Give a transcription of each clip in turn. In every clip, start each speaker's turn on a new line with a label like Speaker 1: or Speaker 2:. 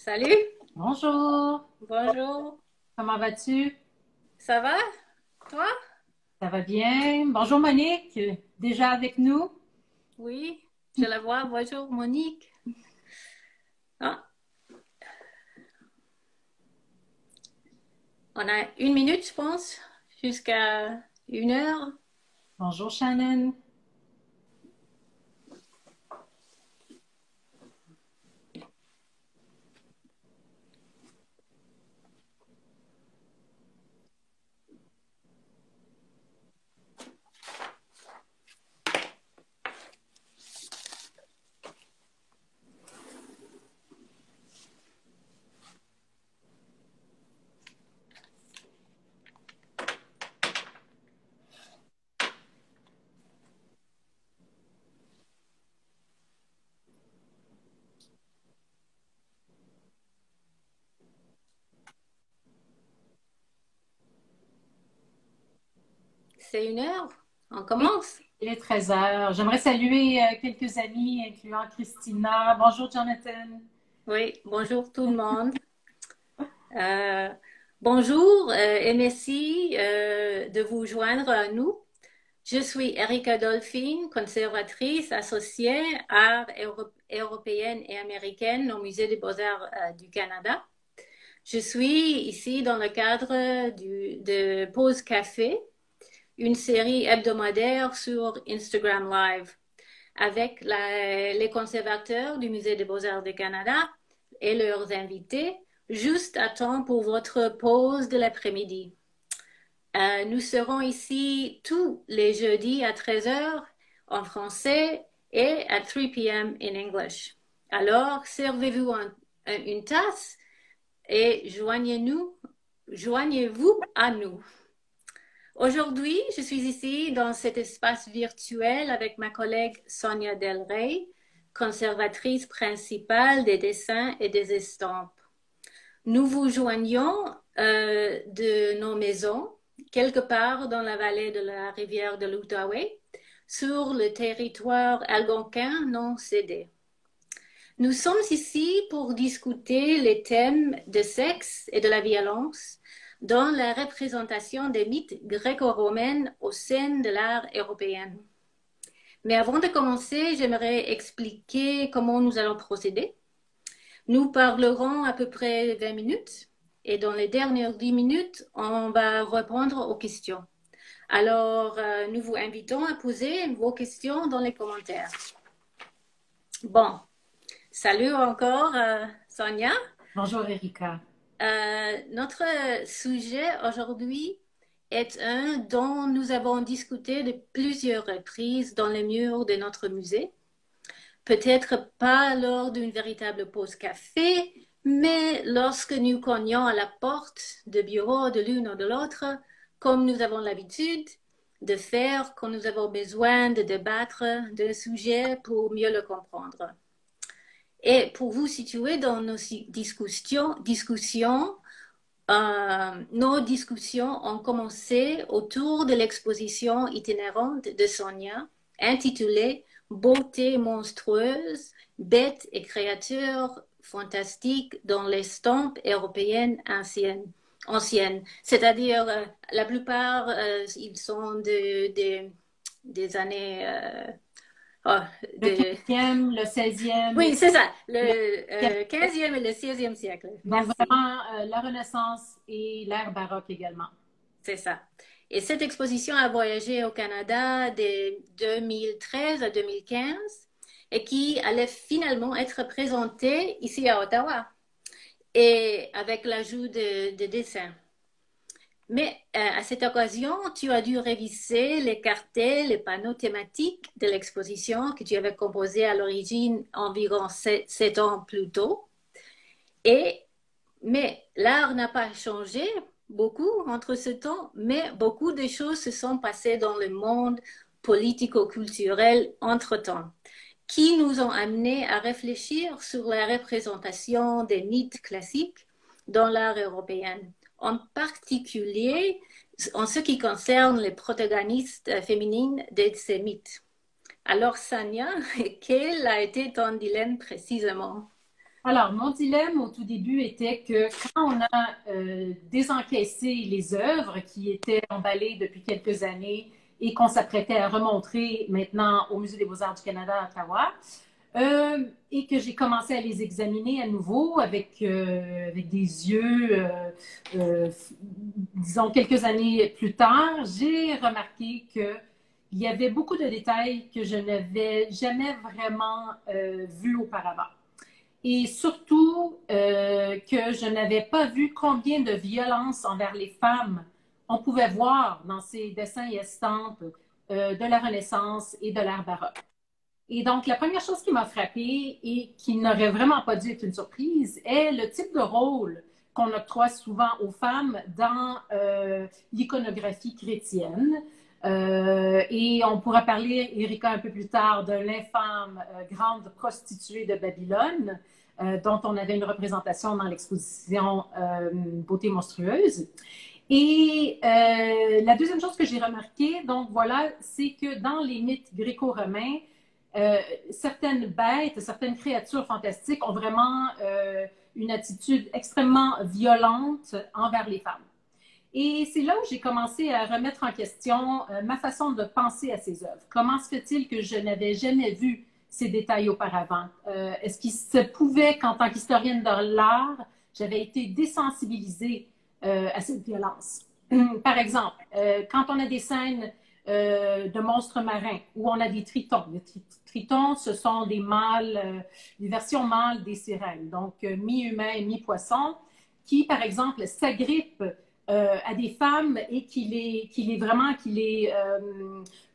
Speaker 1: Salut,
Speaker 2: Bonjour,
Speaker 1: bonjour,
Speaker 2: comment vas-tu?
Speaker 1: ça va? Toi?
Speaker 2: Ça va bien? Bonjour Monique, déjà avec nous?
Speaker 1: Oui, je la vois. Bonjour, Monique. Ah, on a une minute, je pense, jusqu'à 1 heure.
Speaker 2: Bonjour Shannon.
Speaker 1: C'est 1 heure. On
Speaker 2: Oui,
Speaker 1: commence.
Speaker 2: il est 13 heures. J'aimerais saluer quelques amis, incluant Christina. Bonjour Jonathan.
Speaker 1: Oui, bonjour tout le monde. Euh, bonjour et merci de vous joindre à nous. Je suis Erika Dolphin, conservatrice associée européenne et américaine au Musée des Beaux-Arts du Canada. Je suis ici dans le cadre de Pause Café, une série hebdomadaire sur Instagram Live avec les conservateurs du Musée des Beaux-Arts du Canada et leurs invités, juste à temps pour votre pause de l'après-midi. Nous serons ici tous les jeudis à 13 heures en français et à 3 p.m. in English. Alors, servez-vous une tasse et joignez-vous à nous. Aujourd'hui, je suis ici dans cet espace virtuel avec ma collègue Sonia Del Rey, conservatrice principale des dessins et des estampes. Nous vous joignons de nos maisons, quelque part dans la vallée de la rivière de l'Outaouais, sur le territoire algonquin non cédé. Nous sommes ici pour discuter les thèmes de sexe et de la violence dans la représentation des mythes gréco-romains au sein de l'art européen. Mais avant de commencer, j'aimerais expliquer comment nous allons procéder. Nous parlerons à peu près 20 minutes et dans les dernières 10 minutes, on va répondre aux questions. Alors, nous vous invitons à poser vos questions dans les commentaires. Bon, salut encore, Sonia.
Speaker 2: Bonjour Erika.
Speaker 1: Notre sujet aujourd'hui est un dont nous avons discuté de plusieurs reprises dans les murs de notre musée. Peut-être pas lors d'une véritable pause café, mais lorsque nous cognions à la porte de bureau de l'une ou de l'autre, comme nous avons l'habitude de faire quand nous avons besoin de débattre d'un sujet pour mieux le comprendre. Et pour vous situer dans nos nos discussions ont commencé autour de l'exposition itinérante de Sonia, intitulée Beauté monstrueuse, bêtes et créatures fantastiques dans l'estampe européenne ancienne. C'est-à-dire, la plupart, ils sont des années oh,
Speaker 2: Le
Speaker 1: de
Speaker 2: 15e, le 16e
Speaker 1: oui,
Speaker 2: et
Speaker 1: c'est ça, le
Speaker 2: le
Speaker 1: 15e et le 16e siècle.
Speaker 2: donc
Speaker 1: Merci,
Speaker 2: vraiment la Renaissance et l'ère baroque également.
Speaker 1: c'est ça. Et cette exposition a voyagé au Canada de 2013 à 2015 et qui allait finalement être présentée ici à Ottawa et avec l'ajout de dessins. Mais à cette occasion, tu as dû réviser les cartels, les panneaux thématiques de l'exposition que tu avais composé à l'origine environ 7 ans plus tôt. Et Mais l'art n'a pas changé beaucoup entre ce temps, mais beaucoup de choses se sont passées dans le monde politico-culturel entre-temps, qui nous ont amenés à réfléchir sur la représentation des mythes classiques dans l'art européen, en particulier en ce qui concerne les protagonistes féminines de ces mythes. Alors, Sanya, quel a été ton dilemme précisément?
Speaker 2: Alors, mon dilemme au tout début était que quand on a désencaissé les œuvres qui étaient emballées depuis quelques années et qu'on s'apprêtait à remontrer maintenant au Musée des Beaux-Arts du Canada à Ottawa, et que j'ai commencé à les examiner à nouveau avec des yeux, disons quelques années plus tard, j'ai remarqué qu'il y avait beaucoup de détails que je n'avais jamais vraiment vus auparavant. Et surtout que je n'avais pas vu combien de violence envers les femmes on pouvait voir dans ces dessins et estampes de la Renaissance et de l'ère baroque. Et donc, la première chose qui m'a frappée et qui n'aurait vraiment pas dû être une surprise est le type de rôle qu'on octroie souvent aux femmes dans l'iconographie chrétienne. Et on pourra parler, Erika, un peu plus tard, de l'infâme grande prostituée de Babylone, dont on avait une représentation dans l'exposition Beauté monstrueuse. Et la deuxième chose que j'ai remarqué, donc voilà, c'est que dans les mythes gréco-romains, certaines bêtes, certaines créatures fantastiques ont vraiment une attitude extrêmement violente envers les femmes. Et c'est là où j'ai commencé à remettre en question ma façon de penser à ces œuvres. Comment se fait-il que je n'avais jamais vu ces détails auparavant? Est-ce qu'il se pouvait qu'en tant qu'historienne de l'art, j'avais été désensibilisée à cette violence? Par exemple, quand on a des scènes de monstres marins où on a des tritons. Les tritons, ce sont des mâles, des versions mâles des sirènes, donc mi-humains, mi-poissons, qui, par exemple, s'agrippent à des femmes et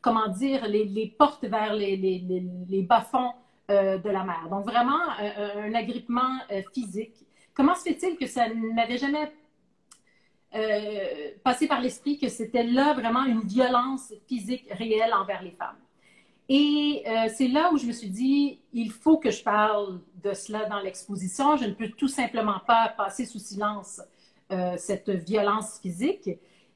Speaker 2: comment dire, les portent vers les bas-fonds de la mer. Donc, vraiment, un agrippement physique. Comment se fait-il que ça n'avait jamais passé par l'esprit que c'était là vraiment une violence physique réelle envers les femmes? Et c'est là où je me suis dit, il faut que je parle de cela dans l'exposition. Je ne peux tout simplement pas passer sous silence cette violence physique.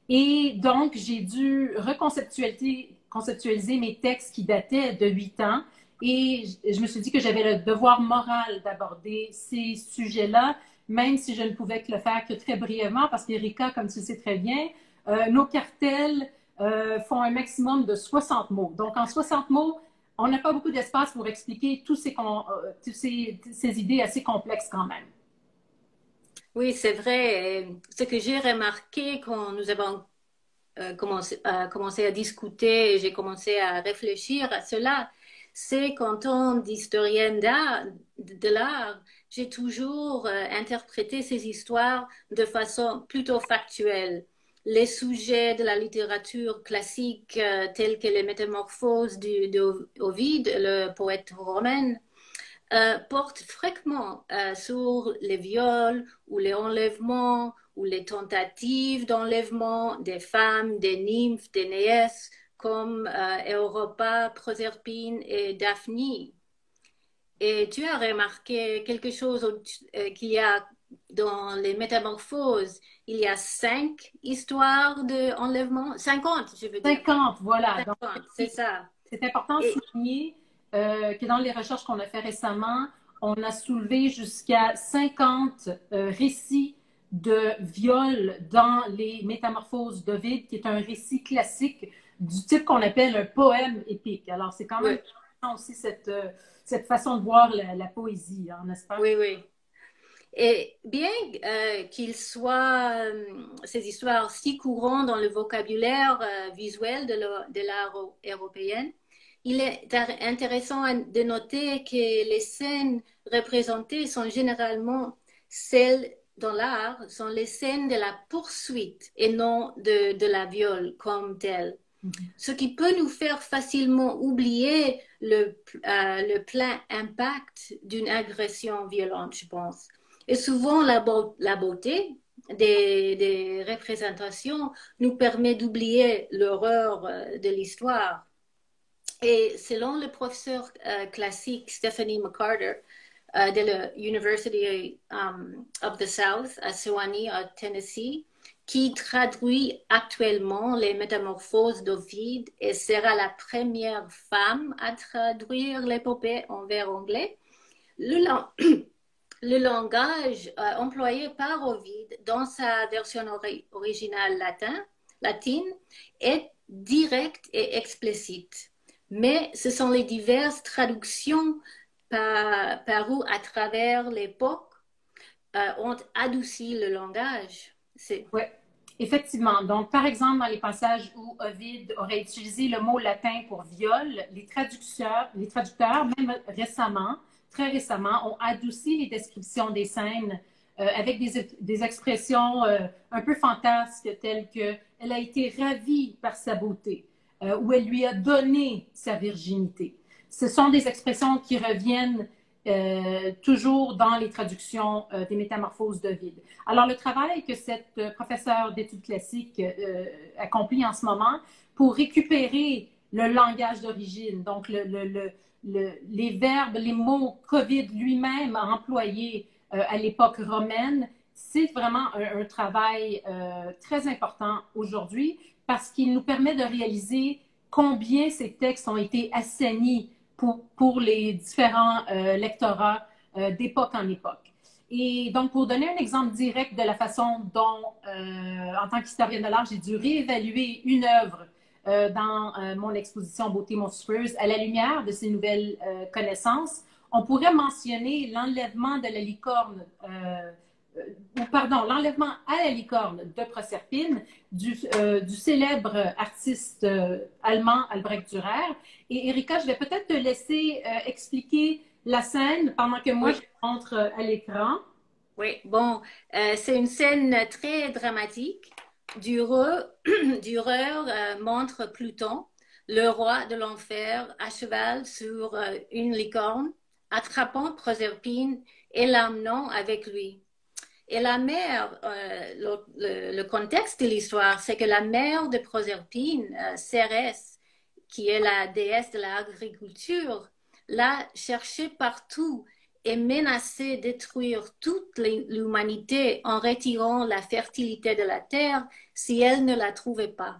Speaker 2: Et donc, j'ai dû conceptualiser mes textes qui dataient de 8 ans. Et je me suis dit que j'avais le devoir moral d'aborder ces sujets-là, même si je ne pouvais que le faire que très brièvement, parce qu'Erika, comme tu le sais très bien, nos cartels font un maximum de 60 mots. Donc, en 60 mots, on n'a pas beaucoup d'espace pour expliquer toutes ces idées assez complexes quand même.
Speaker 1: Oui, c'est vrai. Ce que j'ai remarqué quand nous avons commencé à discuter et j'ai commencé à réfléchir à cela, c'est qu'en tant d'historienne d'art, de l'art, j'ai toujours interprété ces histoires de façon plutôt factuelle. Les sujets de la littérature classique, tels que les Métamorphoses d'Ovide, le poète romain, portent fréquemment sur les viols ou les enlèvements ou les tentatives d'enlèvement des femmes, des nymphes, des néesses, comme Europa, Proserpine et Daphne. Et tu as remarqué quelque chose qu'il y a dans les Métamorphoses, il y a 5 histoires d'enlèvement, 50, je veux dire.
Speaker 2: 50, voilà.
Speaker 1: 50, c'est ça.
Speaker 2: C'est important de
Speaker 1: Et
Speaker 2: souligner que dans les recherches qu'on a fait récemment, on a soulevé jusqu'à 50 récits de viol dans les Métamorphoses d'Ovide, qui est un récit classique du type qu'on appelle un poème épique. Alors, c'est quand même
Speaker 1: oui,
Speaker 2: important aussi cette façon de voir la poésie, hein, n'est-ce pas?
Speaker 1: oui, oui. Et bien qu'il soit ces histoires si courantes dans le vocabulaire visuel de l'art européen, il est intéressant de noter que les scènes représentées sont généralement celles dans l'art, sont les scènes de la poursuite et non de la viol comme telle. Ce qui peut nous faire facilement oublier le plein impact d'une agression violente, je pense. Et souvent, la beauté des représentations nous permet d'oublier l'horreur de l'histoire. Et selon le professeur classique Stephanie McCarter de la University of the South à Sewanee, à Tennessee, qui traduit actuellement les Métamorphoses d'Ovide et sera la première femme à traduire l'épopée en vers anglais, le, le langage employé par Ovide dans sa version originale latine est direct et explicite. Mais ce sont les diverses traductions parues à travers l'époque ont adouci le langage.
Speaker 2: Oui, effectivement. Donc, par exemple, dans les passages où Ovide aurait utilisé le mot latin pour viol, les traducteurs, même récemment, très récemment, ont adouci les descriptions des scènes avec des expressions un peu fantasques telles que elle a été ravie par sa beauté ou elle lui a donné sa virginité. Ce sont des expressions qui reviennent toujours dans les traductions des métamorphoses d'Ovide. Alors, le travail que cette professeure d'études classiques accomplit en ce moment pour récupérer le langage d'origine, donc les verbes, les mots qu'Ovide lui-même a employés à l'époque romaine, c'est vraiment un travail très important aujourd'hui parce qu'il nous permet de réaliser combien ces textes ont été assainis pour les différents lectorats d'époque en époque. Et donc, pour donner un exemple direct de la façon dont, en tant qu'historienne de l'art, j'ai dû réévaluer une œuvre dans mon exposition Beauté monstrueuse à la lumière de ces nouvelles connaissances, on pourrait mentionner l'enlèvement de la licorne pardon, l'enlèvement à la licorne de Proserpine du célèbre artiste allemand Albrecht Dürer. Et Erika, je vais peut-être te laisser expliquer la scène pendant que moi
Speaker 1: Oui.
Speaker 2: je montre à l'écran.
Speaker 1: Oui, bon, c'est une scène très dramatique. Dürer montre Pluton, le roi de l'enfer, à cheval sur une licorne, attrapant Proserpine et l'amenant avec lui. Et la mère, le contexte de l'histoire, c'est que la mère de Proserpine, Cérès, qui est la déesse de l'agriculture, l'a cherchée partout et menacé de détruire toute l'humanité en retirant la fertilité de la terre si elle ne la trouvait pas.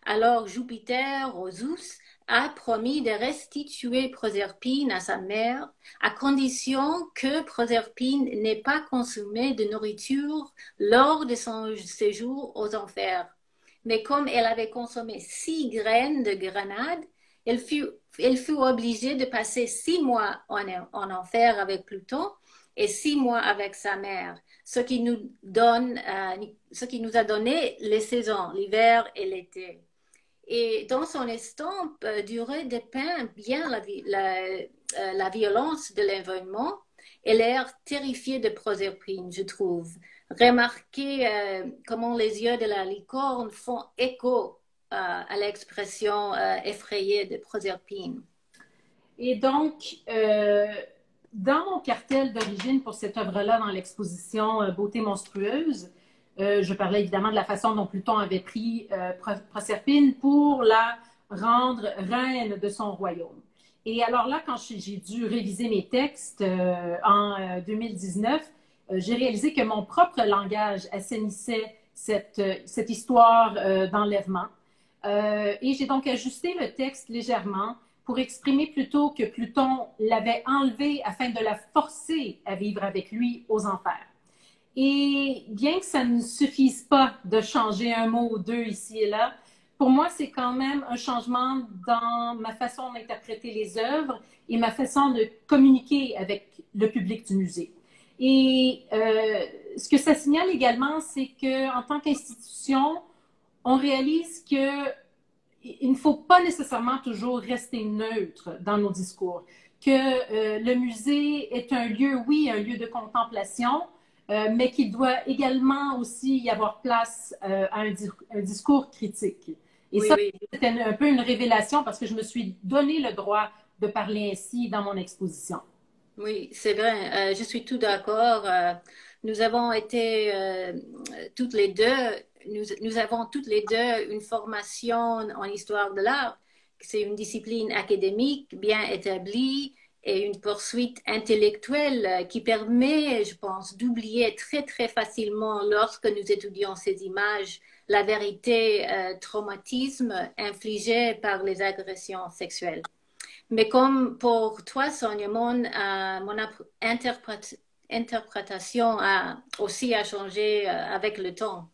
Speaker 1: Alors Jupiter, ou Zeus, a promis de restituer Proserpine à sa mère, à condition que Proserpine n'ait pas consommé de nourriture lors de son séjour aux enfers. Mais comme elle avait consommé 6 graines de grenade, elle fut obligée de passer 6 mois en enfer avec Pluton et 6 mois avec sa mère, ce qui nous a donné les saisons, l'hiver et l'été. Et dans son estampe, Duret dépeint bien la violence de l'événement et l'air terrifié de Proserpine, je trouve. Remarquez comment les yeux de la licorne font écho à l'expression effrayée de Proserpine.
Speaker 2: Et donc, dans mon cartel d'origine pour cette œuvre-là, dans l'exposition Beauté monstrueuse, je parlais évidemment de la façon dont Pluton avait pris Proserpine pour la rendre reine de son royaume. Et alors là, quand j'ai dû réviser mes textes en 2019, j'ai réalisé que mon propre langage assainissait cette histoire d'enlèvement. Et j'ai donc ajusté le texte légèrement pour exprimer plutôt que Pluton l'avait enlevée afin de la forcer à vivre avec lui aux enfers. Et bien que ça ne suffise pas de changer un mot ou deux ici et là, pour moi, c'est quand même un changement dans ma façon d'interpréter les œuvres et ma façon de communiquer avec le public du musée. Et ce que ça signale également, c'est qu'en tant qu'institution, on réalise que il ne faut pas nécessairement toujours rester neutre dans nos discours, que le musée est un lieu, oui, un lieu de contemplation, mais qu'il doit également aussi y avoir place à un discours critique. Et
Speaker 1: Oui,
Speaker 2: ça,
Speaker 1: oui.
Speaker 2: c'était un peu une révélation parce que je me suis donné le droit de parler ainsi dans mon exposition.
Speaker 1: Oui, c'est vrai. Je suis tout d'accord. Nous avons été toutes les deux, nous avons toutes les deux une formation en histoire de l'art. C'est une discipline académique bien établie et une poursuite intellectuelle qui permet, je pense, d'oublier très très facilement lorsque nous étudions ces images la vérité traumatisme infligé par les agressions sexuelles. Mais comme pour toi, Sonia, mon interprétation aussi a changé avec le temps.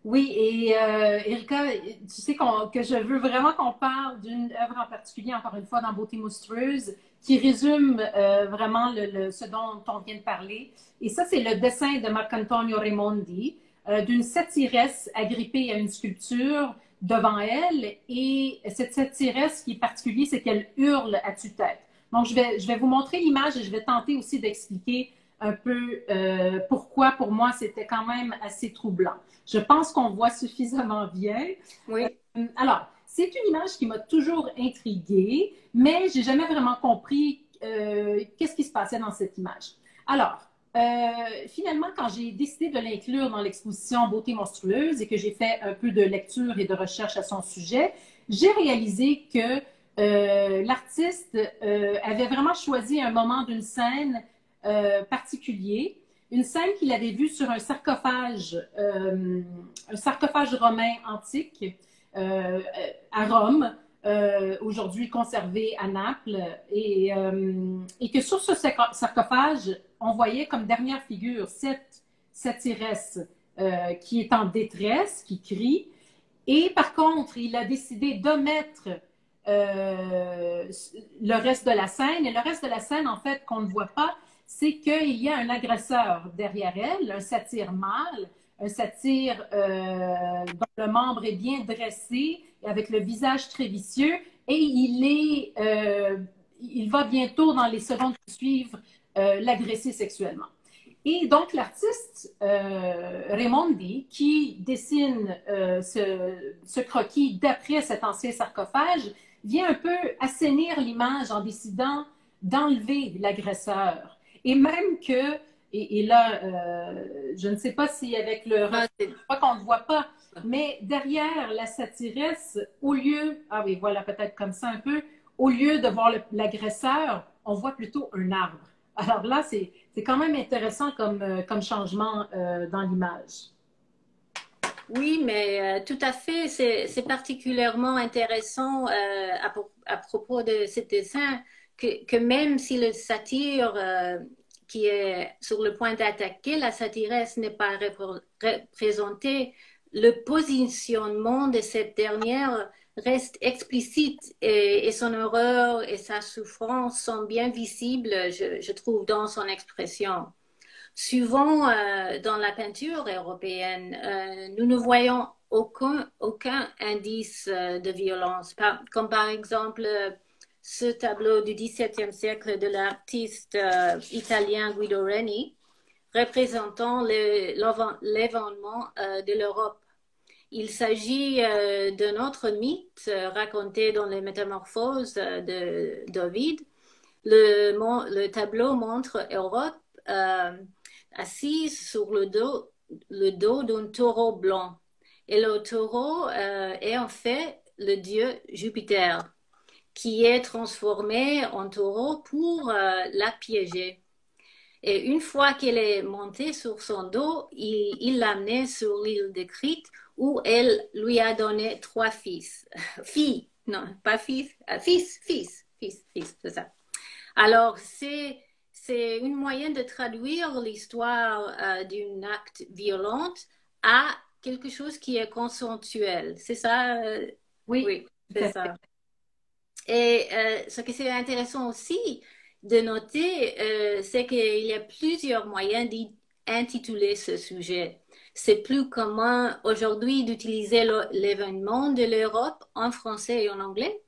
Speaker 2: Oui, et Erika, tu sais que je veux vraiment qu'on parle d'une œuvre en particulier, encore une fois, dans Beauté monstrueuse, qui résume vraiment ce dont on vient de parler. Et ça, c'est le dessin de Marcantonio Raimondi, d'une satiresse agrippée à une sculpture devant elle. Et cette satiresse, ce qui est particulier, c'est qu'elle hurle à tue-tête. Donc, je vais vous montrer l'image et je vais tenter aussi d'expliquer un peu pourquoi, pour moi, c'était quand même assez troublant. Je pense qu'on voit suffisamment bien.
Speaker 1: Oui.
Speaker 2: Alors, c'est une image qui m'a toujours intriguée, mais j'ai jamais vraiment compris qu'est-ce qui se passait dans cette image. Alors, finalement, quand j'ai décidé de l'inclure dans l'exposition Beauté monstrueuse et que j'ai fait un peu de lecture et de recherche à son sujet, j'ai réalisé que l'artiste avait vraiment choisi un moment d'une scène particulier, une scène qu'il avait vue sur un sarcophage romain antique à Rome, aujourd'hui conservé à Naples, et que sur ce sarcophage, on voyait comme dernière figure cette satiresse qui est en détresse, qui crie, et par contre, il a décidé d'omettre le reste de la scène, et le reste de la scène, en fait, qu'on ne voit pas, c'est qu'il y a un agresseur derrière elle, un satyre mâle, un satyre dont le membre est bien dressé, avec le visage très vicieux, et il va bientôt, dans les secondes qui suivent, l'agresser sexuellement. Et donc, l'artiste Raimondi, qui dessine ce croquis d'après cet ancien sarcophage, vient un peu assainir l'image en décidant d'enlever l'agresseur. Et même que, et là, je ne sais pas si avec le pas qu'on ne voit pas, mais derrière la satiresse, au lieu, ah oui, voilà, peut-être comme ça un peu, au lieu de voir l'agresseur, on voit plutôt un arbre. Alors là, c'est quand même intéressant comme changement dans l'image.
Speaker 1: Oui, mais tout à fait, c'est particulièrement intéressant à propos de ce dessin que même si le satyre qui est sur le point d'attaquer la satyresse n'est pas représenté, le positionnement de cette dernière reste explicite et son horreur et sa souffrance sont bien visibles, je trouve, dans son expression. Souvent, dans la peinture européenne, nous ne voyons aucun indice de violence, comme par exemple ce tableau du XVIIe siècle de l'artiste italien Guido Reni, représentant l'événement de l'Europe. Il s'agit d'un autre mythe raconté dans les Métamorphoses d'Ovide. Le tableau montre Europe assise sur le dos d'un taureau blanc. Et le taureau est en fait le dieu Jupiter, qui est transformé en taureau pour la piéger. Et une fois qu'elle est montée sur son dos, il l'a amenée sur l'île de Crète, où elle lui a donné 3 fils. Filles, non, pas fils, fils, c'est ça. Alors, c'est une moyenne de traduire l'histoire d'un acte violent à quelque chose qui est consensuel. C'est ça?
Speaker 2: Oui,
Speaker 1: c'est ça. Et ce qui est intéressant aussi de noter, c'est qu'il y a plusieurs moyens d'intituler ce sujet. C'est plus commun aujourd'hui d'utiliser l'événement de l'Europe en français et en anglais,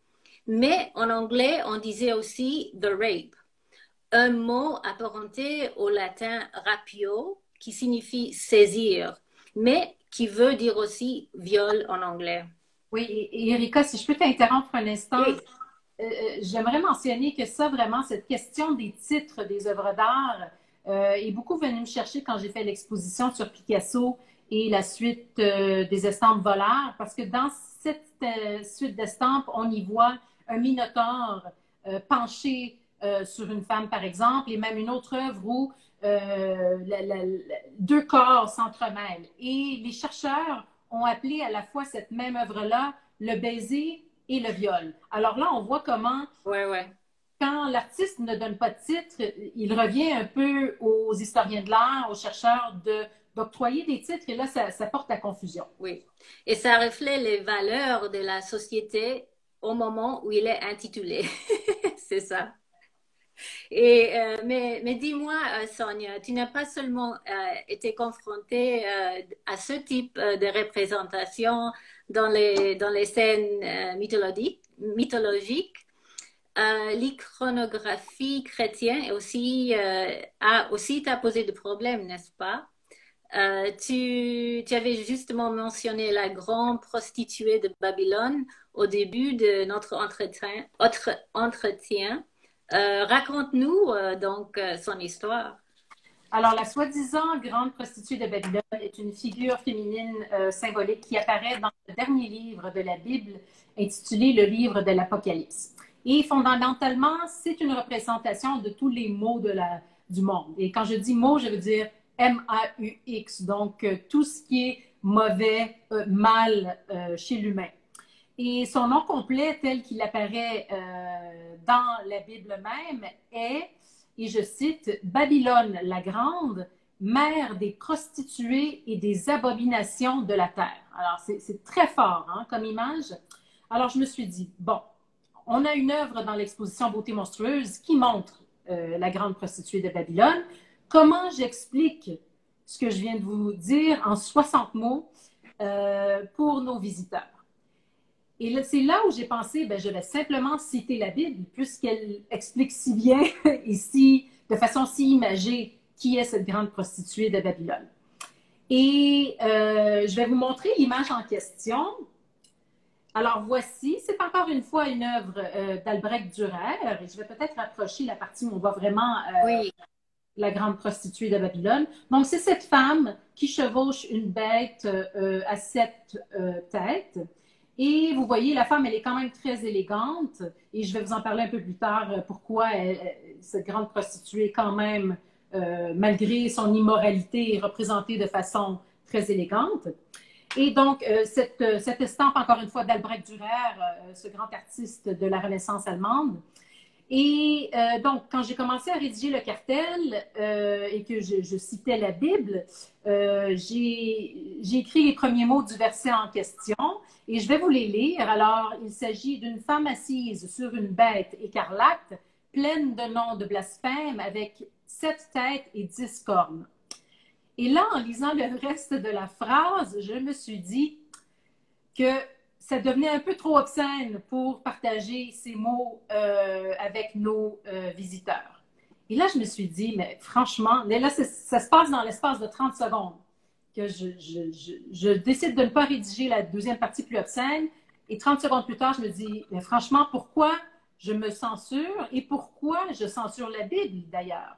Speaker 1: mais en anglais, on disait aussi the rape, un mot apparenté au latin rapio, qui signifie saisir, mais qui veut dire aussi viol en anglais.
Speaker 2: Oui, et Erika, si je peux t'interrompre un instant,
Speaker 1: Oui.
Speaker 2: J'aimerais mentionner que ça, vraiment, cette question des titres des œuvres d'art est beaucoup venue me chercher quand j'ai fait l'exposition sur Picasso et la suite des estampes volaires, parce que dans cette suite d'estampes, on y voit un minotaure penché sur une femme, par exemple, et même une autre œuvre où deux corps s'entremêlent. Et les chercheurs ont appelé à la fois cette même œuvre-là le baiser et le viol. Alors là, on voit comment
Speaker 1: Ouais.
Speaker 2: quand l'artiste ne donne pas de titre, il revient un peu aux historiens de l'art, aux chercheurs d'octroyer des titres, et là, ça porte à confusion.
Speaker 1: Oui. Et ça reflète les valeurs de la société au moment où il est intitulé. C'est ça. Mais dis-moi, Sonia, tu n'as pas seulement été confrontée à ce type de représentation dans les scènes mythologiques. L'iconographie chrétienne a aussi t'a posé des problèmes, n'est-ce pas? Tu avais justement mentionné la grande prostituée de Babylone au début de notre entretien. Raconte-nous donc son histoire.
Speaker 2: Alors, la soi-disant grande prostituée de Babylone est une figure féminine symbolique qui apparaît dans le dernier livre de la Bible intitulé le livre de l'Apocalypse. Et fondamentalement, c'est une représentation de tous les maux du monde. Et quand je dis maux, je veux dire M-A-U-X, donc tout ce qui est mauvais, mal chez l'humain. Et son nom complet, tel qu'il apparaît dans la Bible même, est, et je cite, Babylone la Grande, mère des prostituées et des abominations de la terre. Alors, c'est très fort hein, comme image. Alors, je me suis dit, bon, on a une œuvre dans l'exposition Beauté monstrueuse qui montre la grande prostituée de Babylone. Comment j'explique ce que je viens de vous dire en 60 mots pour nos visiteurs? Et c'est là où j'ai pensé, ben, je vais simplement citer la Bible, puisqu'elle explique si bien et de façon si imagée qui est cette grande prostituée de Babylone. Et je vais vous montrer l'image en question. Alors voici, c'est encore une fois une œuvre d'Albrecht Dürer, et je vais peut-être approcher la partie où on voit vraiment
Speaker 1: Oui.
Speaker 2: la grande prostituée de Babylone. Donc c'est cette femme qui chevauche une bête à 7 têtes. Et vous voyez, la femme, elle est quand même très élégante. Et je vais vous en parler un peu plus tard, pourquoi cette grande prostituée, quand même, malgré son immoralité, est représentée de façon très élégante. Et donc, cette estampe, encore une fois, d'Albrecht Dürer, ce grand artiste de la Renaissance allemande. Et donc, quand j'ai commencé à rédiger le cartel et que je citais la Bible, j'ai écrit les premiers mots du verset en question et je vais vous les lire. Alors, il s'agit d'une femme assise sur une bête écarlate, pleine de noms de blasphème, avec 7 têtes et 10 cornes. Et là, en lisant le reste de la phrase, je me suis dit que ça devenait un peu trop obscène pour partager ces mots avec nos visiteurs. Et là, je me suis dit, mais franchement, mais là, ça se passe dans l'espace de 30 secondes que je décide de ne pas rédiger la deuxième partie plus obscène. Et 30 secondes plus tard, je me dis, mais franchement, pourquoi je me censure et pourquoi je censure la Bible d'ailleurs?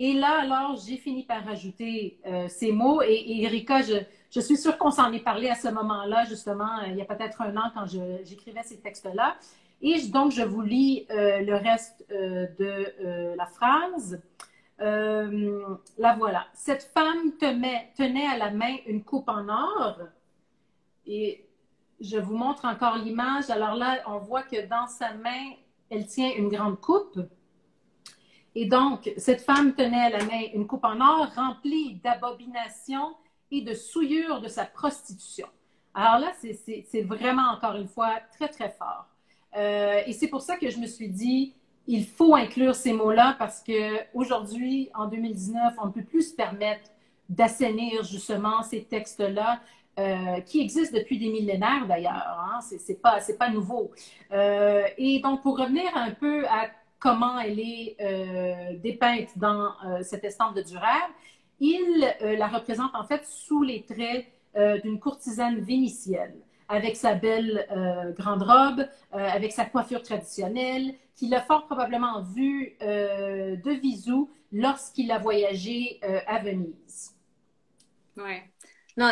Speaker 2: Et là, alors, j'ai fini par rajouter ces mots. Et Erika, je suis sûre qu'on s'en est parlé à ce moment-là, justement, il y a peut-être un an quand j'écrivais ces textes-là. Et donc, je vous lis le reste de la phrase. La voilà. Cette femme tenait à la main une coupe en or. Et je vous montre encore l'image. Alors là, on voit que dans sa main, elle tient une grande coupe. Et donc, cette femme tenait à la main une coupe en or remplie d'abominations et de souillures de sa prostitution. Alors là, c'est vraiment, encore une fois, très, très fort. Et c'est pour ça que je me suis dit, il faut inclure ces mots-là parce qu'aujourd'hui, en 2019, on ne peut plus se permettre d'assainir justement ces textes-là qui existent depuis des millénaires d'ailleurs. Hein? C'est pas nouveau. Et donc, pour revenir un peu à comment elle est dépeinte dans cette estampe de Dürer, il la représente en fait sous les traits d'une courtisane vénitienne, avec sa belle grande robe, avec sa coiffure traditionnelle, qu'il a fort probablement vue de visu lorsqu'il a voyagé à Venise.
Speaker 1: Ouais. Non,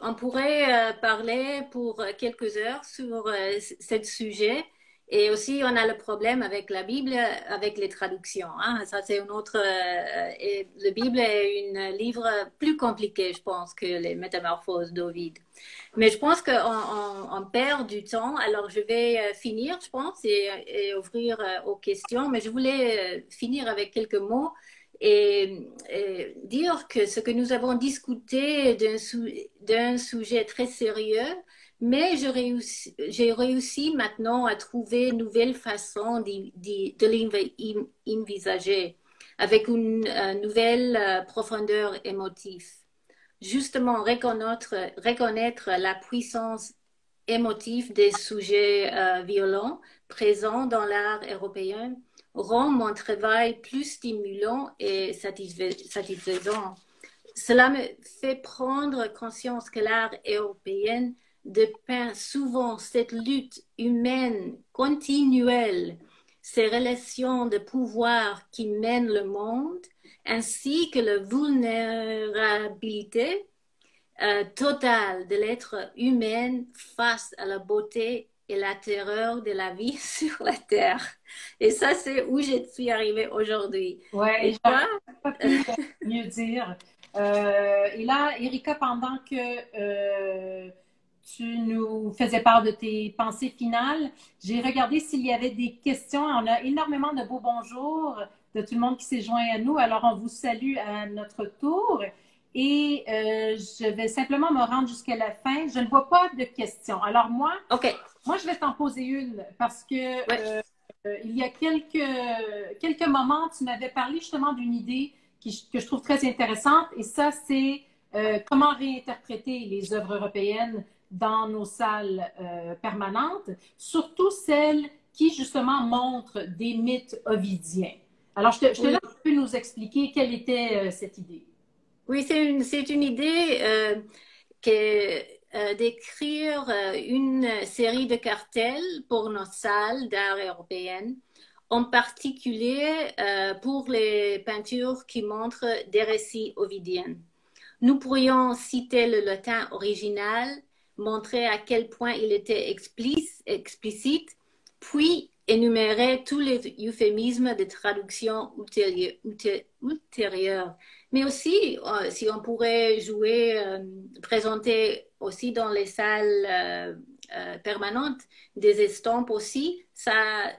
Speaker 1: on pourrait parler pour quelques heures sur ce sujet Et aussi, on a le problème avec la Bible, avec les traductions. Hein. Ça, c'est une autre. Et la Bible est un livre plus compliqué, je pense, que les Métamorphoses d'Ovide. Mais je pense qu'on perd du temps. Alors, je vais finir, je pense, et ouvrir aux questions. Mais je voulais finir avec quelques mots et dire que ce que nous avons discuté d'un sujet très sérieux, mais j'ai réussi maintenant à trouver une nouvelle façon de l'envisager avec une nouvelle profondeur émotive. Justement, reconnaître la puissance émotive des sujets violents présents dans l'art européen rend mon travail plus stimulant et satisfaisant. Cela me fait prendre conscience que l'art européen dépeint souvent cette lutte humaine continuelle, ces relations de pouvoir qui mènent le monde, ainsi que la vulnérabilité totale de l'être humain face à la beauté et la terreur de la vie sur la Terre. Et ça, c'est où je suis arrivée aujourd'hui.
Speaker 2: Ouais,
Speaker 1: Et toi?
Speaker 2: pas pu mieux dire. Et là, Erika, pendant que tu nous faisais part de tes pensées finales, j'ai regardé s'il y avait des questions. On a énormément de beaux bonjours de tout le monde qui s'est joint à nous. Alors, on vous salue à notre tour. Et je vais simplement me rendre jusqu'à la fin. Je ne vois pas de questions. Alors,
Speaker 1: OK.
Speaker 2: moi, je vais t'en poser une parce que
Speaker 1: Ouais.
Speaker 2: il y a quelques moments, tu m'avais parlé justement d'une idée que je trouve très intéressante, et ça, c'est comment réinterpréter les œuvres européennes dans nos salles permanentes, surtout celles qui, justement, montrent des mythes ovidiens. Alors, je te
Speaker 1: Oui.
Speaker 2: laisse un peu nous expliquer quelle était cette idée.
Speaker 1: Oui, c'est une idée d'écrire une série de cartels pour nos salles d'art européennes, en particulier pour les peintures qui montrent des récits ovidiens. Nous pourrions citer le latin original, montrer à quel point il était explicite, puis énumérer tous les euphémismes de traduction ultérieure. Mais aussi, si on pourrait jouer, présenter aussi dans les salles permanentes des estampes aussi, ça,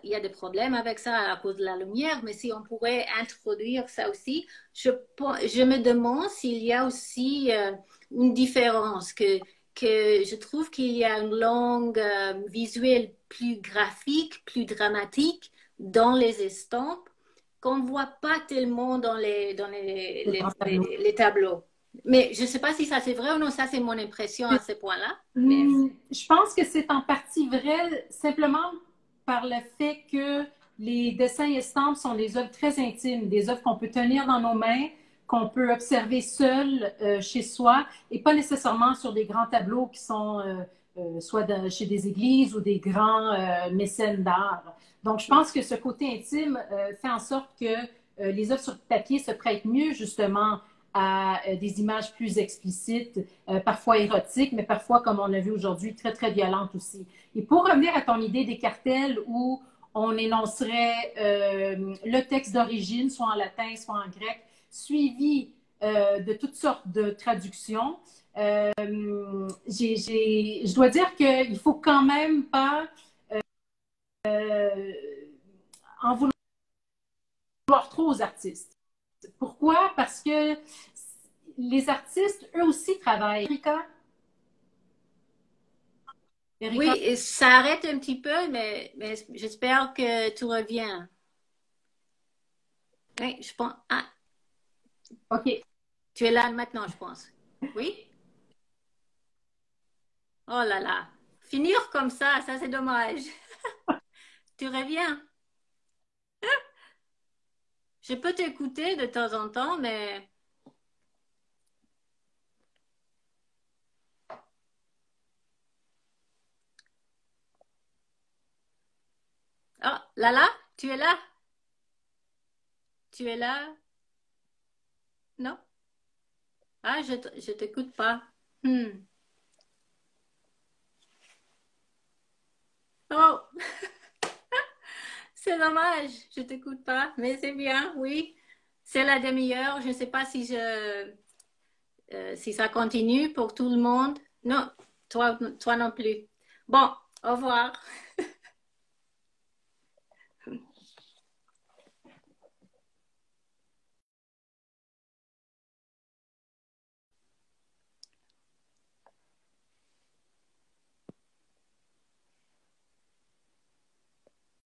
Speaker 1: il y a des problèmes avec ça à cause de la lumière, mais si on pourrait introduire ça aussi, je me demande s'il y a aussi une différence, que je trouve qu'il y a une langue visuelle plus graphique, plus dramatique dans les estampes qu'on ne voit pas tellement dans
Speaker 2: Les grands tableaux.
Speaker 1: les tableaux. Mais je ne sais pas si ça c'est vrai ou non, ça c'est mon impression à ce point-là. Mais
Speaker 2: Je pense que c'est en partie vrai, simplement par le fait que les dessins et estampes sont des œuvres très intimes, des œuvres qu'on peut tenir dans nos mains, qu'on peut observer seul chez soi, et pas nécessairement sur des grands tableaux qui sont soit chez des églises ou des grands mécènes d'art. Donc, je pense que ce côté intime fait en sorte que les œuvres sur papier se prêtent mieux justement à des images plus explicites, parfois érotiques, mais parfois, comme on a vu aujourd'hui, très, très violentes aussi. Et pour revenir à ton idée des cartels où on énoncerait le texte d'origine, soit en latin, soit en grec, suivi de toutes sortes de traductions, je dois dire qu'il ne faut quand même pas en vouloir trop aux artistes. Pourquoi? Parce que les artistes, eux aussi, travaillent. Erika?
Speaker 1: oui, ça arrête un petit peu, mais j'espère que tu reviens. Oui, je pense. Ah,
Speaker 2: OK.
Speaker 1: tu es là maintenant, je pense. Oui? Oh là là. Finir comme ça c'est dommage. Tu reviens. Je peux t'écouter de temps en temps, mais... Oh, Lala, tu es là? Tu es là? Non? Ah, je t'écoute pas. Hmm. Oh, C'est dommage, je t'écoute pas, mais c'est bien, oui. C'est la demi-heure. Je ne sais pas si ça continue pour tout le monde. Non, toi non plus. Bon, au revoir.